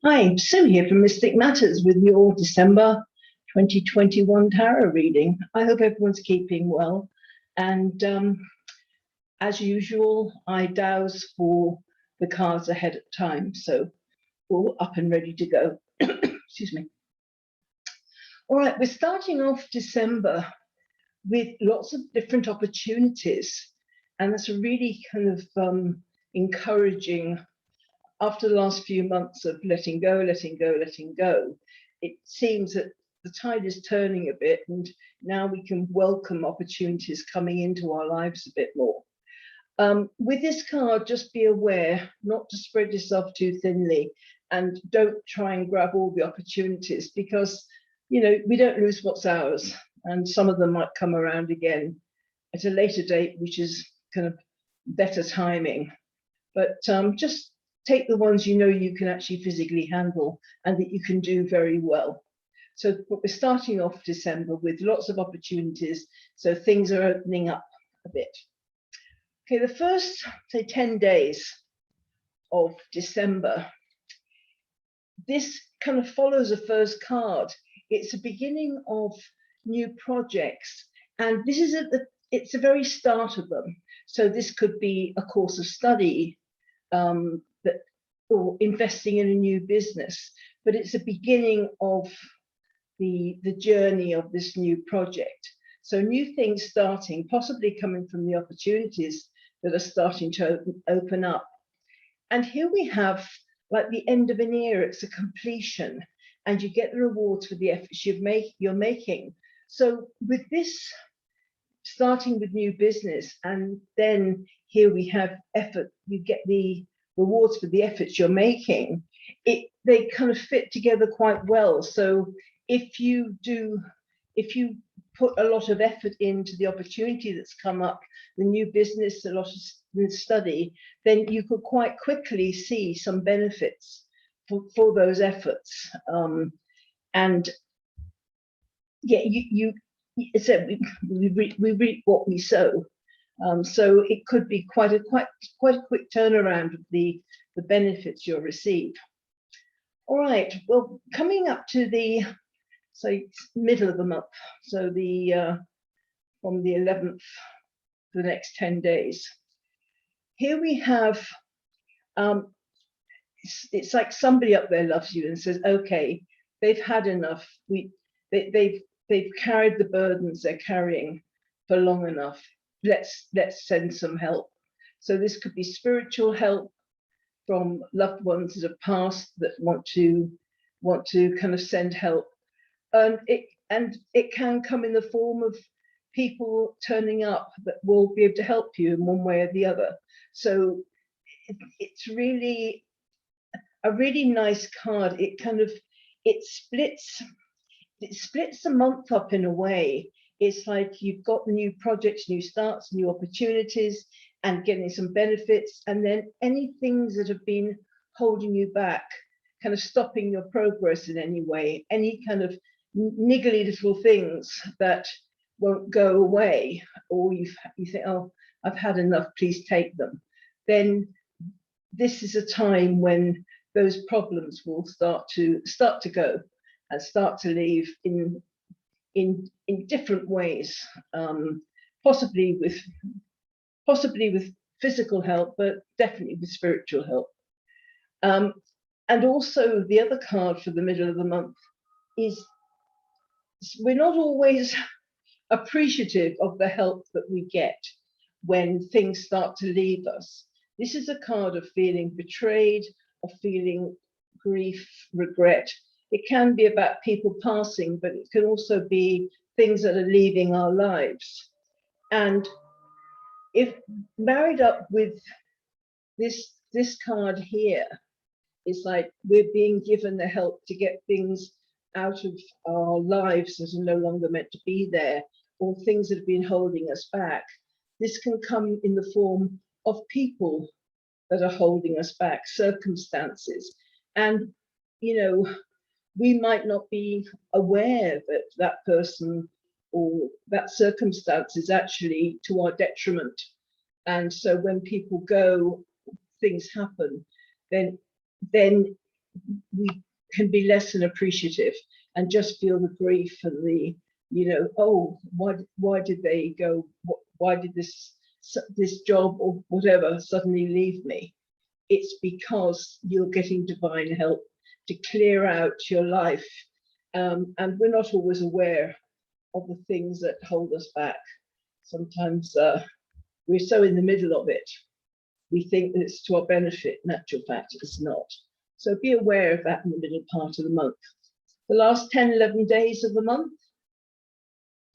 Hi, Sue here from Mystic Matters with your December 2021 tarot reading. I hope everyone's keeping well. And as usual, I dowse for the cards ahead of time. So all up and ready to go. Excuse me. All right, we're starting off December with lots of different opportunities. And that's a really kind of encouraging. After the last few months of letting go, it seems that the tide is turning a bit, and now we can welcome opportunities coming into our lives a bit more. With this card, just be aware not to spread yourself too thinly, and don't try and grab all the opportunities, because we don't lose what's ours, and some of them might come around again at a later date, which is kind of better timing. But just take the ones you can actually physically handle and that you can do very well. So we're starting off December with lots of opportunities, so things are opening up a bit. Okay, the first, say, 10 days of December, this kind of follows the first card. It's a beginning of new projects, and this is it's the very start of them. So this could be a course of study, or investing in a new business, but it's a beginning of the journey of this new project. So new things starting, possibly coming from the opportunities that are starting to open up. And here we have like the end of an era, it's a completion, and you get the rewards for the efforts you're making. So with this, starting with new business, and then here we have effort, you get the rewards for the efforts you're making, they kind of fit together quite well. So if you put a lot of effort into the opportunity that's come up, the new business, a lot of study, then you could quite quickly see some benefits for those efforts. And yeah, we reap what we sow. So it could be quite a quick turnaround of the benefits you'll receive. All right, well, coming up to the middle of the month, so from the 11th for the next 10 days. Here we have, it's like somebody up there loves you and says, okay, they've had enough. They've carried the burdens they're carrying for long enough. Let's send some help. So this could be spiritual help from loved ones that have passed that want to kind of send help. And it can come in the form of people turning up that will be able to help you in one way or the other. So it's really a really nice card. It splits the month up in a way. It's like you've got new projects, new starts, new opportunities, and getting some benefits, and then any things that have been holding you back, kind of stopping your progress in any way, any kind of niggly little things that won't go away, or you think, oh, I've had enough, please take them. Then this is a time when those problems will start to go and start to leave in different ways, possibly with physical help, but definitely with spiritual help. And also the other card for the middle of the month is we're not always appreciative of the help that we get when things start to leave us. This is a card of feeling betrayed, of feeling grief, regret. It can be about people passing, but it can also be things that are leaving our lives. And if married up with this card here, it's like we're being given the help to get things out of our lives that are no longer meant to be there, or things that have been holding us back. This can come in the form of people that are holding us back, circumstances. And, we might not be aware that that person or that circumstance is actually to our detriment. And so when people go, things happen, then we can be less than appreciative and just feel the grief and the, you know, oh, why did they go? Why did this job or whatever suddenly leave me? It's because you're getting divine help to clear out your life. And we're not always aware of the things that hold us back. Sometimes we're so in the middle of it, we think that it's to our benefit. In actual fact, it's not. So be aware of that in the middle part of the month. The last 10, 11 days of the month,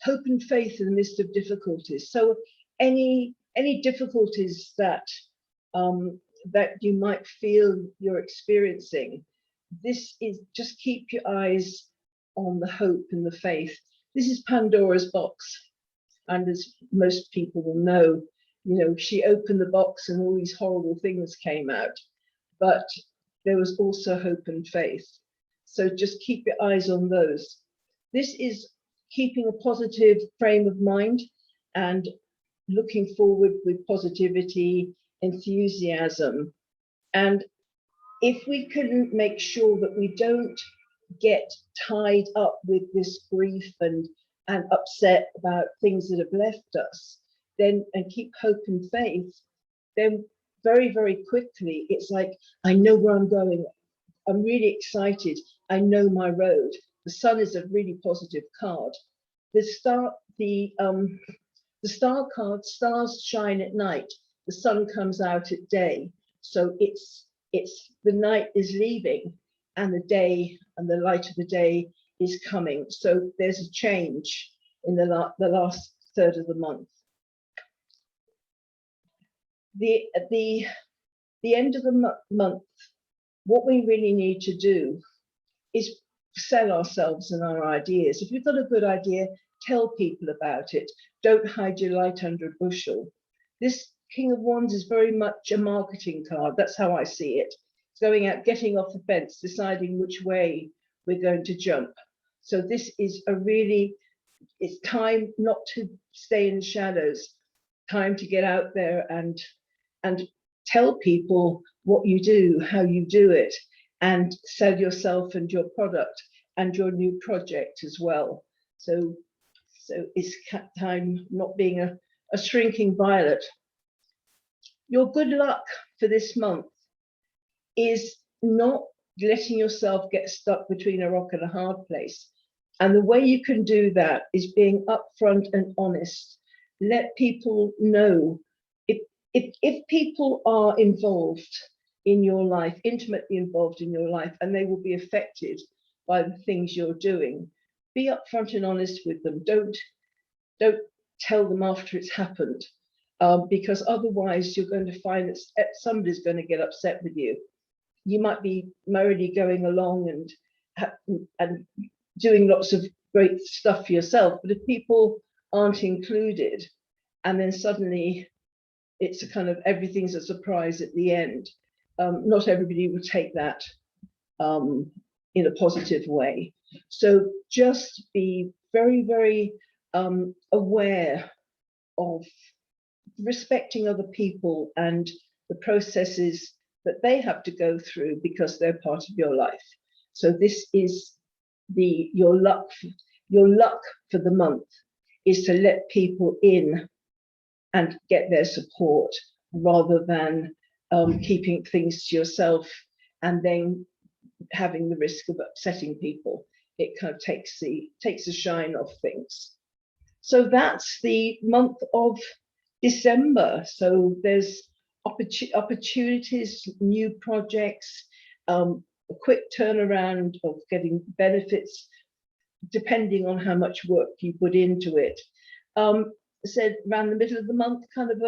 hope and faith in the midst of difficulties. So any difficulties that that you might feel you're experiencing, this is just keep your eyes on the hope and the faith. This is Pandora's box, and as most people will know, you know, she opened the box and all these horrible things came out, but there was also hope and faith. So just keep your eyes on those. This is keeping a positive frame of mind and looking forward with positivity, enthusiasm. And if we can make sure that we don't get tied up with this grief and upset about things that have left us, then, and keep hope and faith, then very, very quickly, it's like, I know where I'm going. I'm really excited. I know my road. The sun is a really positive card. The star card, stars shine at night. The sun comes out at day. So it's the night is leaving and the day and the light of the day is coming. So there's a change in the last third of the month. At the end of the month, what we really need to do is sell ourselves and our ideas. If you've got a good idea, tell people about it. Don't hide your light under a bushel. This King of Wands is very much a marketing card. That's how I see it. It's going out, getting off the fence, deciding which way we're going to jump. So this is it's time not to stay in the shadows, time to get out there and tell people what you do, how you do it, and sell yourself and your product and your new project as well. So it's time not being a shrinking violet. Your good luck for this month is not letting yourself get stuck between a rock and a hard place. And the way you can do that is being upfront and honest. Let people know. If people are involved in your life, intimately involved in your life, and they will be affected by the things you're doing, be upfront and honest with them. Don't tell them after it's happened, because otherwise you're going to find that somebody's going to get upset with you. You might be merrily going along and doing lots of great stuff for yourself, but if people aren't included, and then suddenly it's a kind of everything's a surprise at the end, not everybody will take that in a positive way. So just be very, very aware of respecting other people and the processes that they have to go through because they're part of your life. So this is your luck for the month is to let people in and get their support rather than keeping things to yourself and then having the risk of upsetting people. It kind of takes the shine off things. So that's the month of December. So there's opportunities, new projects, a quick turnaround of getting benefits depending on how much work you put into it. Said around the middle of the month, kind of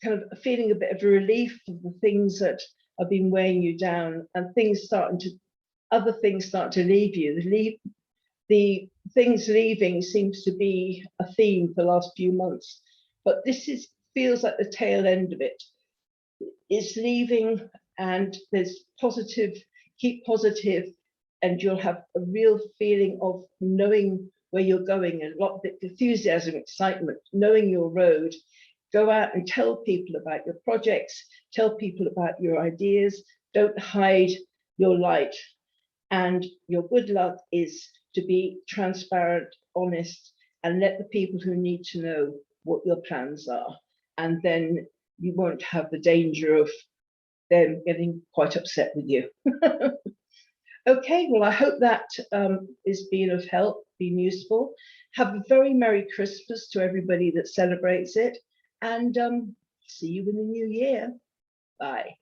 kind of feeling a bit of a relief of the things that have been weighing you down, and other things start to leave you. The things leaving seems to be a theme for the last few months, but this feels like the tail end of it. It's leaving, and there's positive. Keep positive, and you'll have a real feeling of knowing where you're going, and a lot of enthusiasm, excitement, knowing your road. Go out and tell people about your projects, tell people about your ideas, Don't hide your light. And your good luck is to be transparent, honest, and let the people who need to know what your plans are. And then you won't have the danger of them getting quite upset with you. Okay, well, I hope that is being of help, been useful. Have a very Merry Christmas to everybody that celebrates it, and see you in the new year. Bye.